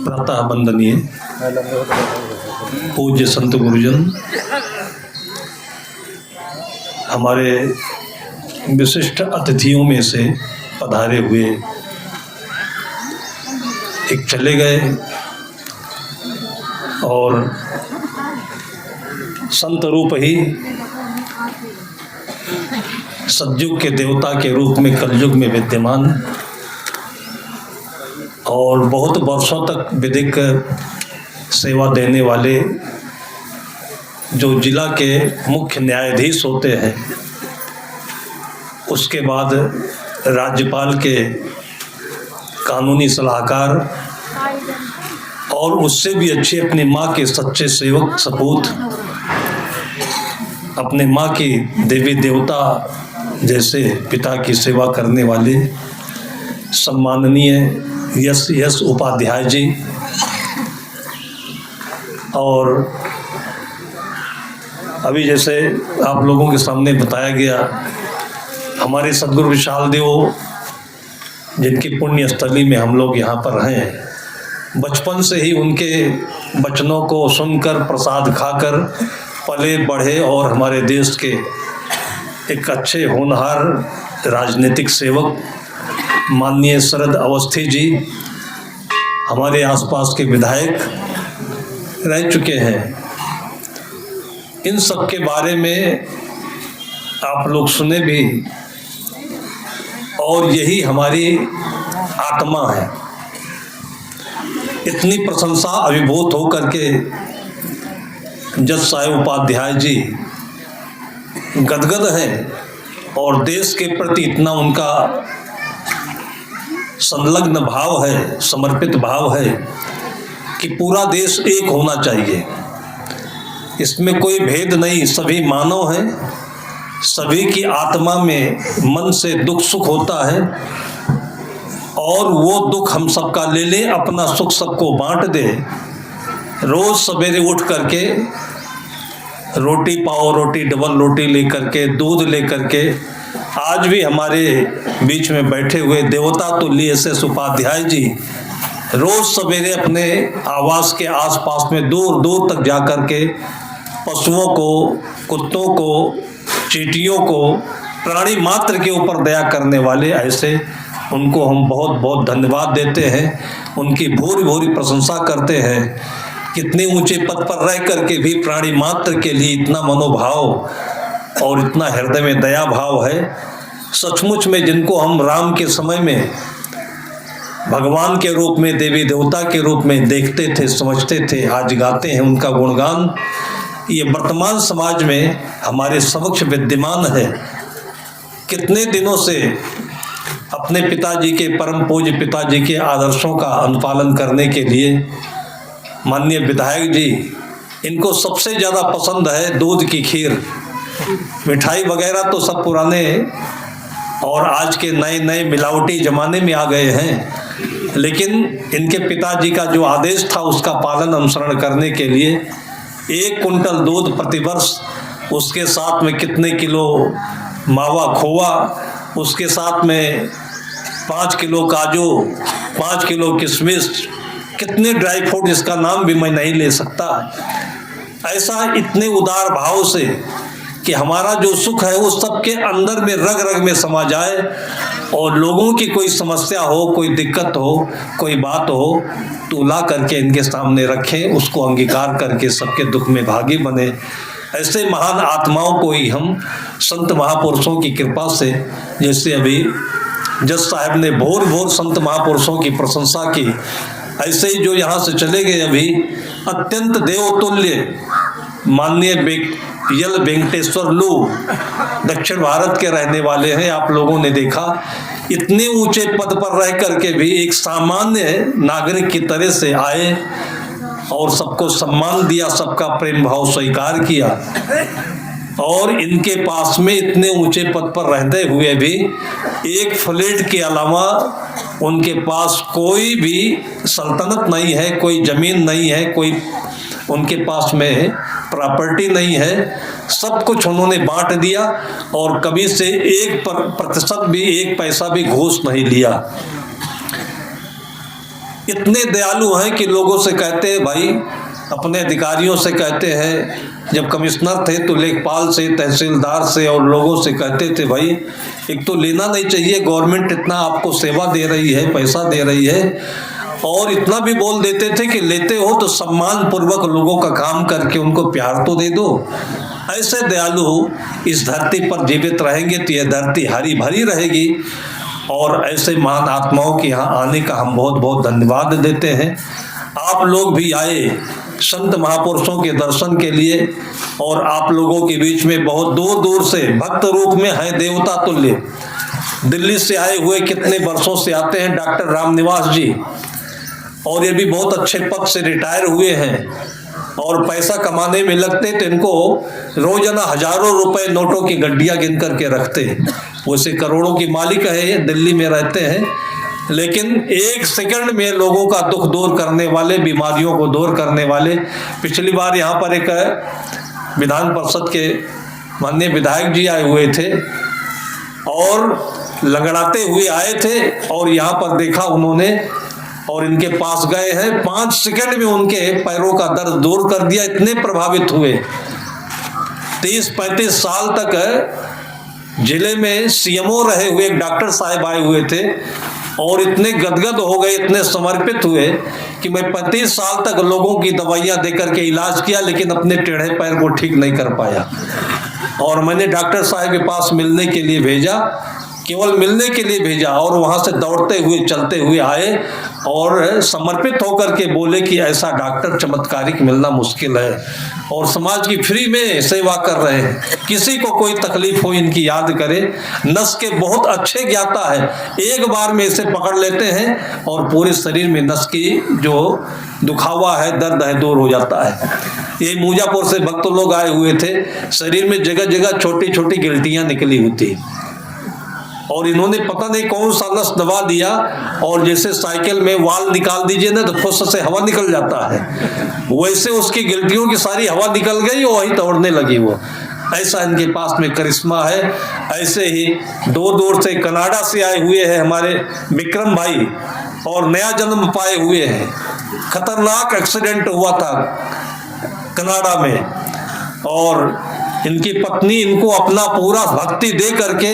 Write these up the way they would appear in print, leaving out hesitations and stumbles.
प्रातः वंदनीय पूज्य संत गुरुजन, हमारे विशिष्ट अतिथियों में से पधारे हुए एक चले गए और संत रूप ही सतयुग के देवता के रूप में कलयुग में विद्यमान और बहुत वर्षों तक विधिक सेवा देने वाले जो जिला के मुख्य न्यायाधीश होते हैं, उसके बाद राज्यपाल के कानूनी सलाहकार और उससे भी अच्छे अपनी माँ के सच्चे सेवक सपूत, अपने माँ की देवी देवता जैसे पिता की सेवा करने वाले सम्माननीय यश उपाध्याय जी, और अभी जैसे आप लोगों के सामने बताया गया, हमारे सद्गुरु विशाल देव जिनकी पुण्य स्थली में हम लोग यहाँ पर हैं, बचपन से ही उनके वचनों को सुनकर प्रसाद खाकर पले बढ़े और हमारे देश के एक अच्छे होनहार राजनीतिक सेवक माननीय शरद अवस्थी जी हमारे आसपास के विधायक रह चुके हैं। इन सब के बारे में आप लोग सुने भी, और यही हमारी आत्मा है। इतनी प्रशंसा अभिभूत होकर के जज साहेब उपाध्याय जी गदगद हैं और देश के प्रति इतना उनका संलग्न भाव है, समर्पित भाव है कि पूरा देश एक होना चाहिए। इसमें कोई भेद नहीं, सभी मानव हैं, सभी की आत्मा में मन से दुख सुख होता है और वो दुख हम सबका ले ले, अपना सुख सबको बांट दे। रोज सवेरे उठ करके रोटी पाव रोटी, डबल रोटी लेकर के, दूध लेकर के, आज भी हमारे बीच में बैठे हुए देवता तुल्य SS उपाध्याय जी रोज सवेरे अपने आवास के आसपास में दूर दूर तक जाकर के पशुओं को, कुत्तों को, चींटियों को, प्राणी मात्र के ऊपर दया करने वाले, ऐसे उनको हम बहुत बहुत धन्यवाद देते हैं, उनकी भूरी भूरी प्रशंसा करते हैं। कितने ऊंचे पद पर रह करके भी प्राणी मात्र के लिए इतना मनोभाव और इतना हृदय में दया भाव है। सचमुच में जिनको हम राम के समय में भगवान के रूप में, देवी देवता के रूप में देखते थे, समझते थे, आज गाते हैं उनका गुणगान। ये वर्तमान समाज में हमारे समक्ष विद्यमान है। कितने दिनों से अपने पिताजी के, परम पूज्य पिताजी के आदर्शों का अनुपालन करने के लिए माननीय विधायक जी, इनको सबसे ज़्यादा पसंद है दूध की खीर। मिठाई वगैरह तो सब पुराने और आज के नए नए मिलावटी ज़माने में आ गए हैं, लेकिन इनके पिताजी का जो आदेश था उसका पालन अनुसरण करने के लिए 1 कुंटल दूध प्रतिवर्ष, उसके साथ में कितने किलो मावा खोवा, उसके साथ में 5 किलो काजू, 5 किलो किशमिश, कितने ड्राई फ्रूट, इसका नाम भी मैं नहीं ले सकता। ऐसा इतने उदार भाव से कि हमारा जो सुख है वो सबके अंदर में रग रग में समा जाए और लोगों की कोई समस्या हो, कोई दिक्कत हो, कोई बात हो तो ला करके इनके सामने रखें, उसको अंगीकार करके सबके दुख में भागी बने। ऐसे महान आत्माओं को ही हम संत महापुरुषों की कृपा से, जैसे अभी जज साहब ने भोर भोर संत महापुरुषों की प्रशंसा की, ऐसे ही जो यहाँ से चले गए अभी अत्यंत देवतुल्य माननीय यल वेंकटेश्वर लू, दक्षिण भारत के रहने वाले हैं। आप लोगों ने देखा इतने ऊंचे पद पर रह करके भी एक सामान्य नागरिक की तरह से आए और सबको सम्मान दिया, सबका प्रेम भाव स्वीकार किया। और इनके पास में इतने ऊंचे पद पर रहते हुए भी एक फ्लैट के अलावा उनके पास कोई भी सल्तनत नहीं है, कोई जमीन नहीं है, कोई उनके पास में प्रॉपर्टी नहीं है। सब कुछ उन्होंने बांट दिया और कभी से 1% भी, 1 पैसा भी घूस नहीं लिया। इतने दयालु हैं कि लोगों से कहते हैं भाई, अपने अधिकारियों से कहते हैं, जब कमिश्नर थे तो लेखपाल से, तहसीलदार से और लोगों से कहते थे भाई एक तो लेना नहीं चाहिए, गवर्नमेंट इतना आपको सेवा दे रही है, पैसा दे रही है, और इतना भी बोल देते थे कि लेते हो तो सम्मान पूर्वक लोगों का काम करके उनको प्यार तो दे दो। ऐसे दयालु इस धरती पर जीवित रहेंगे तो यह धरती हरी भरी रहेगी। और ऐसे महान आत्माओं के यहाँ आने का हम बहुत बहुत धन्यवाद देते हैं। आप लोग भी आए संत महापुरुषों के दर्शन के लिए, और आप लोगों के बीच में बहुत दूर दूर से भक्त रूप में है देवता तुल्य, दिल्ली से आए हुए कितने वर्षों से आते हैं डॉक्टर रामनिवास जी, और ये भी बहुत अच्छे पद से रिटायर हुए हैं और पैसा कमाने में लगते तो इनको रोजाना हजारों रुपए नोटों की गड्डियां गिन करके रखते। वैसे करोड़ों की मालिक है, ये दिल्ली में रहते हैं, लेकिन एक सेकंड में लोगों का दुख दूर करने वाले, बीमारियों को दूर करने वाले। पिछली बार यहाँ पर एक विधान परिषद के माननीय विधायक जी आए हुए थे और लंगड़ाते हुए आए थे, और यहाँ पर देखा उन्होंने और इनके पास गए हैं, 5 सेकंड में उनके पैरों का दर्द दूर कर दिया। इतने प्रभावित हुए। 30-35 साल तक जिले में सीएमओ रहे हुए एक डॉक्टर साहब आए हुए थे और इतने गदगद हो गए, इतने समर्पित हुए कि मैं 35 साल तक लोगों की दवाइयां देकर के इलाज किया, लेकिन अपने टेढ़े पैर को ठीक नहीं कर पाया। और मैंने डॉक्टर साहब के पास मिलने के लिए भेजा, केवल मिलने के लिए भेजा, और वहां से दौड़ते हुए चलते हुए आए और समर्पित होकर के बोले कि ऐसा डॉक्टर चमत्कारिक मिलना मुश्किल है, और समाज की फ्री में सेवा कर रहे हैं। किसी को कोई तकलीफ हो इनकी याद करे। नस के बहुत अच्छे ज्ञाता है, एक बार में इसे पकड़ लेते हैं और पूरे शरीर में नस की जो दुखावा है, दर्द है, दूर हो जाता है। ये मूजापुर से भक्त लोग आए हुए थे, शरीर में जगह जगह छोटी छोटी गिल्टियां निकली होती, और इन्होंने पता नहीं कौन सा नस दबा दिया, और जैसे साइकिल में वाल निकाल दीजिए ना तो फुस से हवा निकल जाता है, वैसे उसकी गिल्टियों की सारी हवा निकल गई और वही दौड़ने लगी वो। ऐसा इनके पास में करिश्मा है। ऐसे ही दूर दूर से कनाडा से आए हुए हैं हमारे विक्रम भाई, और नया जन्म पाए हुए हैं। खतरनाक एक्सीडेंट हुआ था कनाडा में, और इनकी पत्नी इनको अपना पूरा भक्ति दे करके,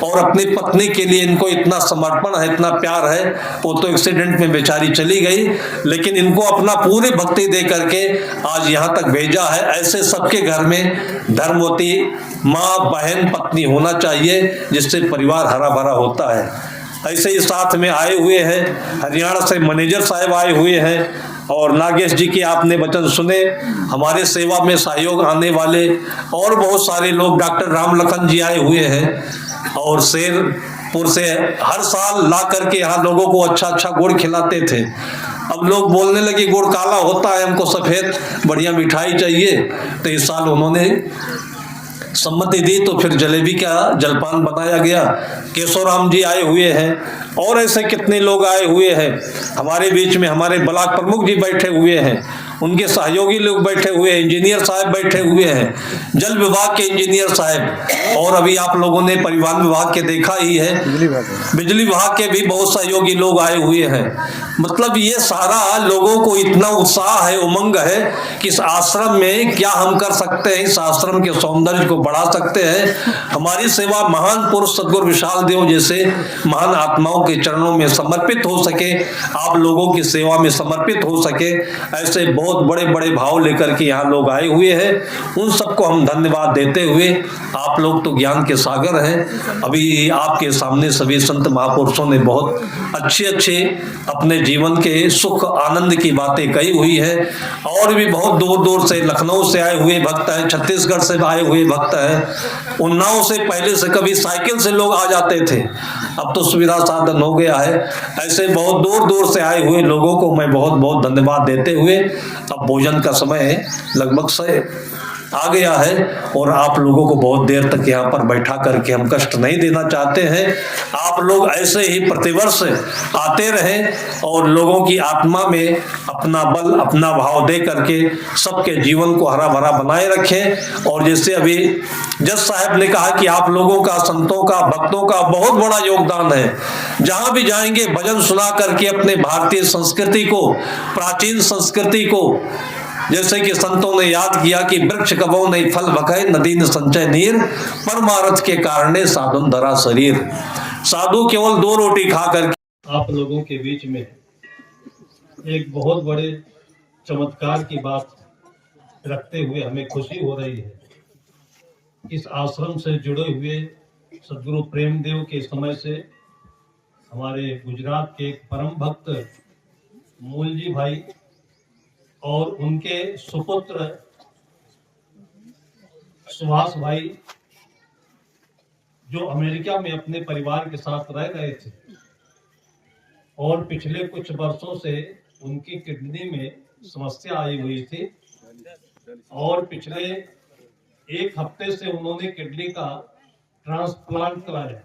और अपनी पत्नी के लिए इनको इतना समर्पण है, इतना प्यार है। वो तो एक्सीडेंट में बेचारी चली गई, लेकिन इनको अपना पूरी भक्ति दे करके आज यहाँ तक भेजा है। ऐसे सबके घर में धर्मवती माँ, बहन, पत्नी होना चाहिए, जिससे परिवार हरा भरा होता है। ऐसे ही साथ में आए हुए हैं हरियाणा से मैनेजर साहब आए हुए हैं, और नागेश जी के आपने वचन सुने, हमारे सेवा में सहयोग आने वाले और बहुत सारे लोग। डॉक्टर राम लखन जी आए हुए हैं, और शेरपुर से हर साल ला करके यहाँ लोगों को अच्छा अच्छा गुड़ खिलाते थे। अब लोग बोलने लगे गुड़ काला होता है, हमको सफ़ेद बढ़िया मिठाई चाहिए, तो इस साल उन्होंने सम्मति दी, तो फिर जलेबी का जलपान बनाया गया। केशवराम जी आए हुए हैं, और ऐसे कितने लोग आए हुए हैं हमारे बीच में। हमारे ब्लॉक प्रमुख जी बैठे हुए हैं, उनके सहयोगी लोग बैठे हुए हैं, इंजीनियर साहब बैठे हुए हैं, जल विभाग के इंजीनियर साहब, और अभी आप लोगों ने परिवहन विभाग के देखा ही है, बिजली विभाग के भी बहुत सहयोगी लोग आए हुए हैं। मतलब ये सारा लोगों को इतना उत्साह है, उमंग है कि इस आश्रम में क्या हम कर सकते हैं, इस आश्रम के सौंदर्य को बढ़ा सकते हैं। हमारी सेवा महान पुरुष सदगुरु विशाल देव जैसे महान आत्माओं के चरणों में समर्पित हो सके, आप लोगों की सेवा में समर्पित हो सके, ऐसे बहुत बड़े बड़े भाव लेकर के यहाँ लोग आए हुए हैं। उन सबको हम धन्यवाद देते हुए, आप लोग तो ज्ञान के सागर हैं। अभी आपके सामने सभी संत महापुरुषों ने बहुत अच्छे अच्छे अपने जीवन के सुख आनंद की बातें कही हुई है, और भी बहुत दूर दूर से, लखनऊ से आए हुए भक्त हैं, छत्तीसगढ़ से आए हुए भक्त हैं, उन्नाव से पहले से कभी साइकिल से लोग आ जाते थे, अब तो सुविधा साधन हो गया है। ऐसे बहुत दूर दूर से आए हुए लोगों को मैं बहुत बहुत धन्यवाद देते हुए अब भोजन का समय है, लगभग आ गया है और आप लोगों को बहुत देर तक यहाँ पर बैठा करके हम कष्ट नहीं देना चाहते हैं। आप लोग ऐसे ही प्रतिवर्ष आते रहें और लोगों की आत्मा में अपना बल, अपना भाव दे करके सबके जीवन को हरा भरा बनाए रखें। और जैसे अभी जज साहब ने कहा कि आप लोगों का, संतों का, भक्तों का बहुत बड़ा योगदान है। जहां भी जाएंगे भजन सुना करके अपने भारतीय संस्कृति को, प्राचीन संस्कृति को, जैसे कि संतों ने याद किया कि वृक्ष कबो नहीं फल बखै, नदी न संचय नीर, परमारथ के कारणे साधुन धरा शरीर। साधु केवल 2 रोटी खा करके आप लोगों के बीच में एक बहुत बड़े चमत्कार की बात रखते हुए हमें खुशी हो रही है। इस आश्रम से जुड़े हुए सदगुरु प्रेमदेव के समय से हमारे गुजरात के एक परम भक्त मूलजी भाई और उनके सुपुत्र सुभाष भाई, जो अमेरिका में अपने परिवार के साथ रह रहे थे और पिछले कुछ वर्षों से उनकी किडनी में समस्या आई हुई थी और पिछले 1 हफ्ते से उन्होंने किडनी का ट्रांसप्लांट कराया।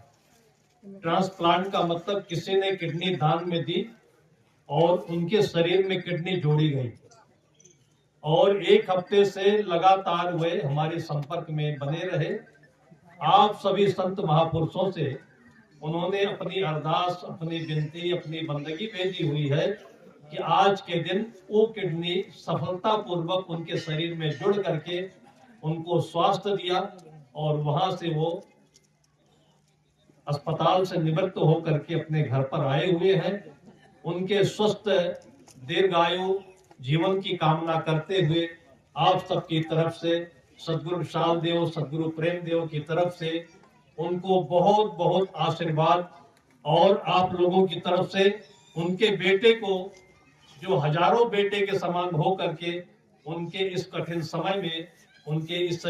ट्रांसप्लांट का मतलब किसी ने किडनी दान में दी और उनके शरीर में किडनी जोड़ी गई और 1 हफ्ते से लगातार वे हमारे संपर्क में बने रहे। आप सभी संत महापुरुषों से उन्होंने अपनी अरदास, अपनी विनती, अपनी बंदगी भेजी हुई है कि आज के दिन वो किडनी सफलतापूर्वक उनके शरीर में जुड़ करके उनको स्वास्थ्य दिया और वहां से वो अस्पताल से निवृत्त होकर के अपने घर पर आए हुए हैं। उनके स्वस्थ दीर्घायु जीवन की कामना करते हुए आप सबकी तरफ से, सदगुरु विशाल देव, सदगुरु प्रेम देव की तरफ से उनको बहुत बहुत आशीर्वाद, और आप लोगों की तरफ से उनके बेटे को, जो हजारों बेटे के समान हो करके उनके इस कठिन समय में उनके इस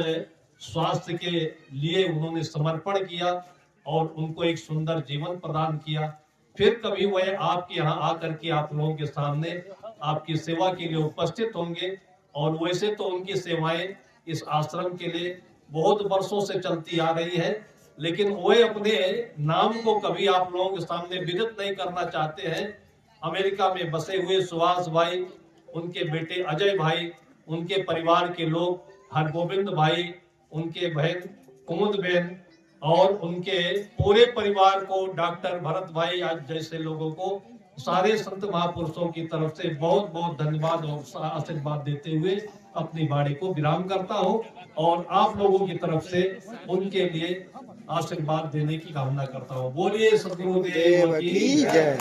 स्वास्थ्य के लिए उन्होंने समर्पण किया और उनको एक सुंदर जीवन प्रदान किया। फिर कभी वह आपके यहाँ आकर के आप लोगों के सामने आपकी सेवा के लिए उपस्थित होंगे। और वैसे तो उनकी सेवाएं इस आश्रम के लिए बहुत वर्षों से चलती आ रही है, लेकिन वे अपने नाम को कभी आप लोगों के सामने विदित नहीं करना चाहते हैं। अमेरिका में बसे हुए सुभाष भाई, उनके बेटे अजय भाई, उनके परिवार के लोग, हरगोविंद भाई, उनके बहन कुमुद बहन और उनके पूरे परिवार को, डॉक्टर भरत भाई आज जैसे लोगों को, सारे संत महापुरुषों की तरफ से बहुत बहुत धन्यवाद और आशीर्वाद देते हुए अपनी वाणी को विराम करता हूं और आप लोगों की तरफ से उनके लिए आशीर्वाद देने की कामना करता हूं। बोलिए सदगुरुदेव की जय।